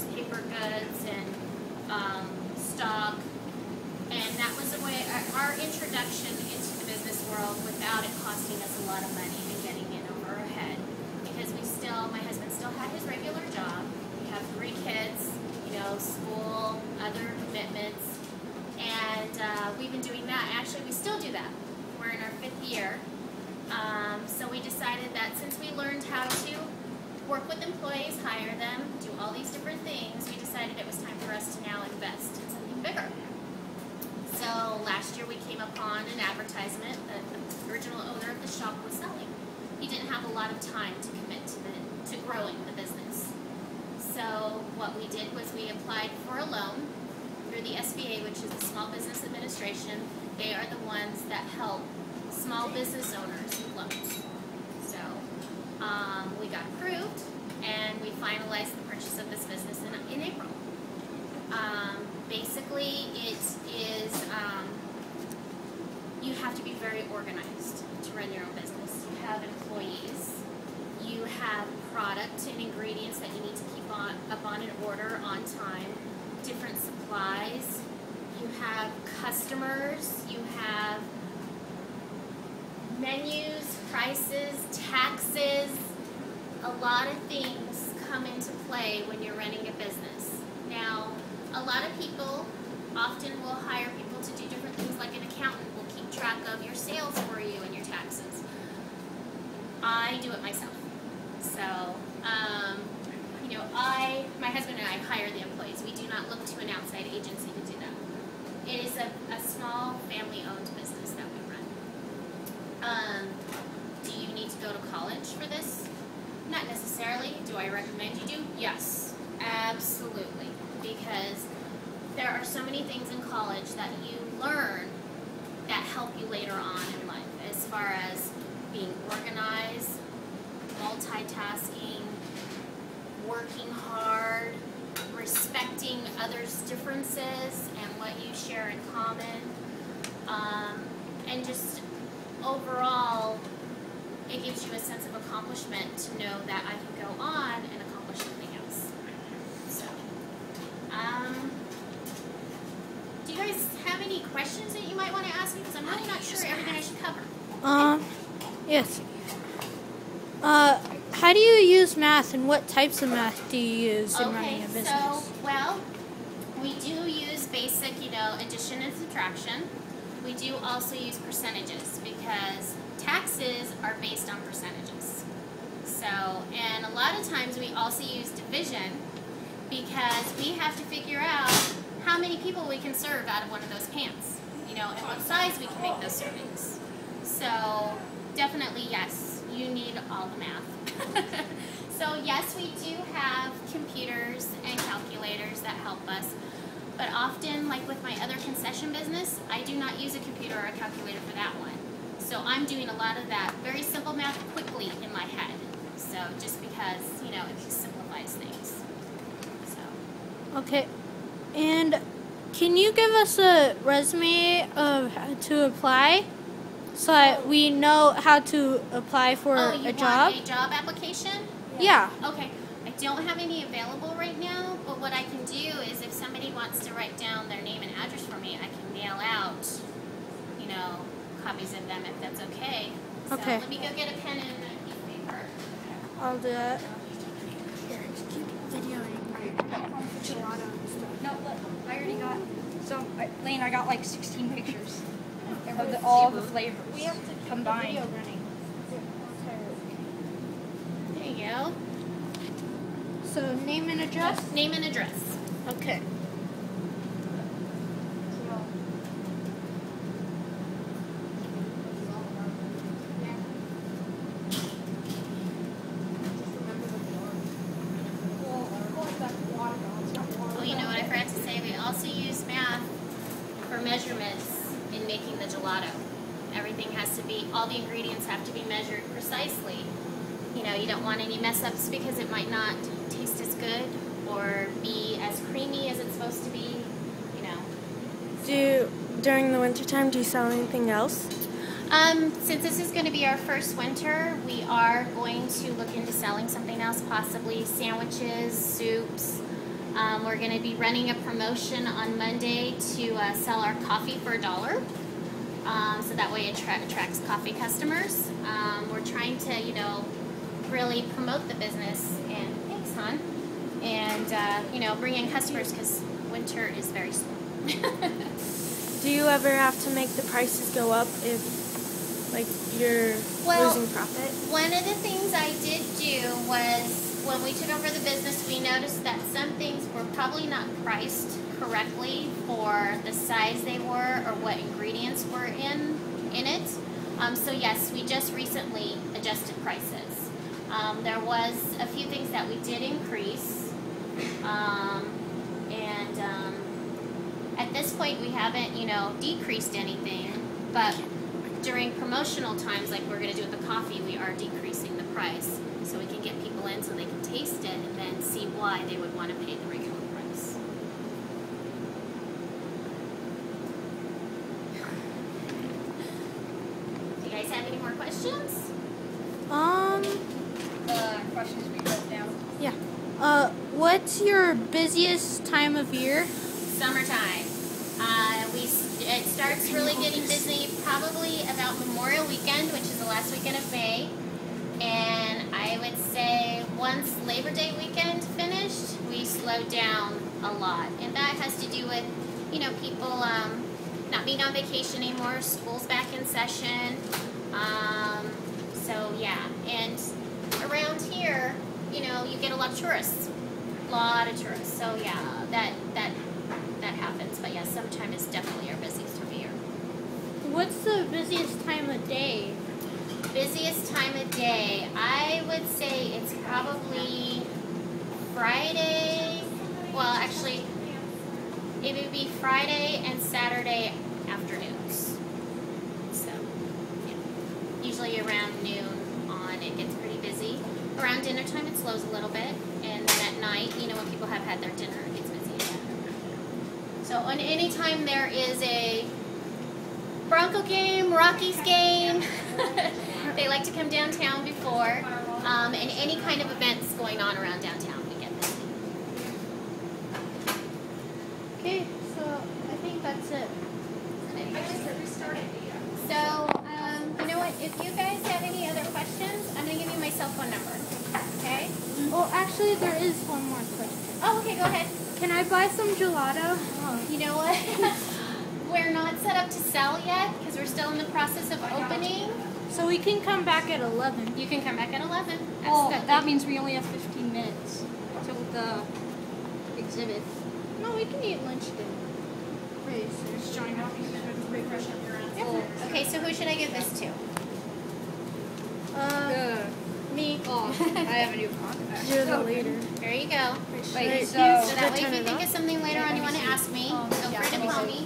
as paper goods and stock. And that was a way, our introduction into the business world without it costing us a lot of money and getting in over our head. Because my husband still had his regular job. We have 3 kids, school, other commitments. And we've been doing that. Actually, we still do that. We're in our 5th year. So we decided that since we learned how to work with employees, hire them, do all these different things, we decided it was time for us to now invest in something bigger. So last year we came upon an advertisement that the original owner of the shop was selling. He didn't have a lot of time to commit to growing the business. So what we did was we applied for a loan through the SBA, which is the Small Business Administration. They are the ones that help small business owners with loans. So we got approved and we finalized the purchase of this business in April. Basically, it is, you have to be very organized to run your own business. You have employees, you have product and ingredients that you need to keep up on an order on time, different supplies, you have customers, you have menus, prices, taxes. A lot of things come into play when you're running a business. Now, a lot of people often will hire people to do different things, like an accountant will keep track of your sales for you and your taxes. I do it myself. So, my husband and I hire the employees. We do not look to an outside agency to do that. It is a small family-owned business that we run. Do you need to go to college for this? Not necessarily. Do I recommend you do? Yes, absolutely. Because there are so many things in college that you learn that help you later on in life, as far as being organized, multitasking, working hard, respecting others' differences and what you share in common, and just overall, it gives you a sense of accomplishment to know that I can go on and accomplish something else. So, do you guys have any questions that you might want to ask me? Because I'm really not sure everything I should cover. Yes. How do you use math, and what types of math do you use in running a business? So, well, we do use basic, addition and subtraction. We do also use percentages because taxes are based on percentages. So, and a lot of times we also use division because we have to figure out how many people we can serve out of one of those pans, and what size we can make those servings. So, definitely yes, you need all the math. So yes, we do have computers and calculators that help us, but often, like with my other concession business, I do not use a computer or a calculator for that one. So I'm doing a lot of that very simple math quickly in my head. So just because, it just simplifies things. So. Okay. And can you give us a resume of how to apply so that we know how to apply for a job? You want a job application? Yeah. Okay. I don't have any available right now, but what I can do is if somebody wants to write down their name and address for me, I can mail out, copies of them if that's okay. So okay. Let me go get a pen and a piece of paper. I'll do that. Here, just keep videoing. Gelato and stuff. No, look, I already got Lane, I got like 16 pictures of all the flavors We have to keep combined. the video running. There you go. So name and address? Yes, name and address. Okay. Oh, you know what I forgot to say? We also use math for measurements in making the gelato. Everything has to be, all the ingredients have to be measured precisely. You don't want any mess ups because it might not taste as good or be as creamy as it's supposed to be, During the wintertime, do you sell anything else? Since this is going to be our first winter, we are going to look into selling something else, possibly sandwiches, soups, We're going to be running a promotion on Monday to sell our coffee for $1. So that way it attracts coffee customers. We're trying to, you know, really promote the business and, thanks, hon, and, you know, bring in customers because winter is very slow. Do you ever have to make the prices go up if, like, you're losing profit? One of the things I did do was when we took over the business, we noticed that some things were probably not priced correctly for the size they were or what ingredients were in it. So yes, we just recently adjusted prices. There was a few things that we did increase, at this point we haven't, you know, decreased anything, but during promotional times like we're going to do with the coffee, we are decreasing the price so we can get people in so they can taste it and then see why they would want to pay the regular price. Do you guys have any more questions? Questions we wrote down. Yeah. What's your busiest time of year? Summertime. It starts really getting busy probably about Memorial Weekend, which is the last weekend of May. And I would say once Labor Day weekend finished, we slowed down a lot. And that has to do with, you know, people not being on vacation anymore, school's back in session. So yeah, and around here, you know, you get a lot of tourists. A lot of tourists. So yeah, that happens. But yeah, summertime is definitely our busiest time of year. What's the busiest time of day? Busiest time of day, I would say it's probably Friday. Well, actually, it would be Friday and Saturday afternoons. So, yeah. Usually around noon on, it gets pretty busy. Around dinner time, it slows a little bit. And then at night, you know, when people have had their dinner, it gets busy again. So, on any time there is a Bronco game, Rockies game, they like to come downtown before, and any kind of events going on around downtown, we get busy. Okay, so I think that's it. So, you know what, if you guys have any other questions, I'm going to give you my cell phone number, okay? Oh, actually, there is one more question. Oh, okay, go ahead. Can I buy some gelato? You know what? We're not set up to sell yet, because we're still in the process of opening. So we can come back at 11. You can come back at 11. Oh, that means we only have 15 minutes till the exhibit. No, we can eat lunch then. Okay, so who should I give this to? Me. Oh, I have a new contact. You're the leader. There you go. Wait, So that way if you think of something later on you want to ask me, feel free to call me.